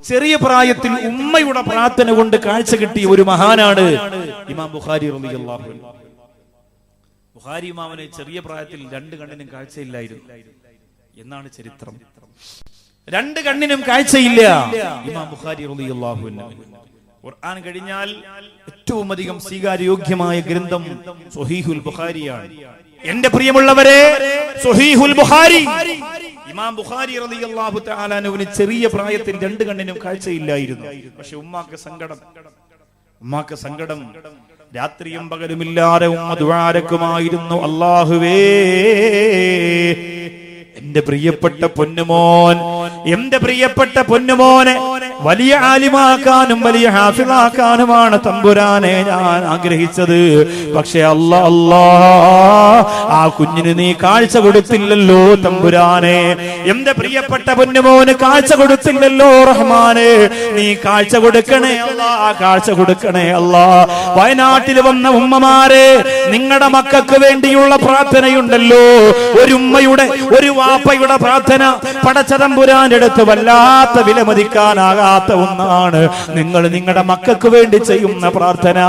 ചെറിയ പ്രായത്തിൽ ഉമ്മയുടെ പ്രാർത്ഥന കൊണ്ട് കാഴ്ച കിട്ടിയ ഒരു മഹാനാണ് ഇമാം ബുഖാരി റളിയല്ലാഹു അൻഹു. ബുഖാരി ഇമാമിന് ചെറിയ പ്രായത്തിൽ 2 കണ്ണിനും കാഴ്ചയില്ലായിരുന്നു എന്നാണ് ചരിത്രം. 2 കണ്ണിനും കാഴ്ചയില്ല ഇമാം ബുഖാരി റളിയല്ലാഹു അൻഹു. ഖുർആൻ കഴിഞ്ഞാൽ ഏറ്റവും അധികം സ്വീകാര്യോഗ്യമായ ഗ്രന്ഥം സ്വഹീഹുൽ ബുഖാരിയാണ്. എന്റെ പ്രിയമുള്ളവരെ, സ്വഹീഹുൽ ബുഖാരി, ഇമാം ബുഖാരി റളിയല്ലാഹു തആല അൻഹുവിന് ചെറിയ പ്രായത്തിൽ 2 കണ്ണിനും കാഴ്ചയില്ലായിരുന്നു. പക്ഷെ ഉമ്മാക്ക് സങ്കടം. രാത്രിയും പകലുമില്ലാതെ ഉമ്മ ദുആരക്കുമായിരുന്നു, അല്ലാഹുവേ എന്റെ പ്രിയപ്പെട്ട പൊന്നുമോനെ വലിയ ആലിമാക്കാനും വലിയ ഹാഫിളാക്കാനുമാണ് തമ്പുരാനെ ഞാൻ ആഗ്രഹിച്ചത്. പക്ഷെ അല്ലാ ആ കുഞ്ഞിന് നീ കാഴ്ച കൊടുത്തില്ലല്ലോ തമ്പുരാനെ. എന്റെ പ്രിയപ്പെട്ട പൊന്നുമോന് കാഴ്ച കൊടുത്തില്ലല്ലോ റഹ്മാനെ. നീ കാഴ്ച കൊടുക്കണേ അല്ലാ, കാഴ്ച കൊടുക്കണേ അല്ലാ. വയനാട്ടിൽ വന്ന ഉമ്മമാരെ, നിങ്ങളുടെ മക്കൾക്ക് വേണ്ടിയുള്ള പ്രാർത്ഥനയുണ്ടല്ലോ. ഒരു ഉമ്മയുടെ, ഒരു വാപ്പയുടെ പ്രാർത്ഥന പടച്ച തമ്പുരാന്റെ അടുത്ത് വല്ലാത്ത വിലമതിക്കാനാകാത്ത ഒന്നാണ്. നിങ്ങൾ നിങ്ങളുടെ മക്കൾക്ക് വേണ്ടി ചെയ്യുന്ന പ്രാർത്ഥന,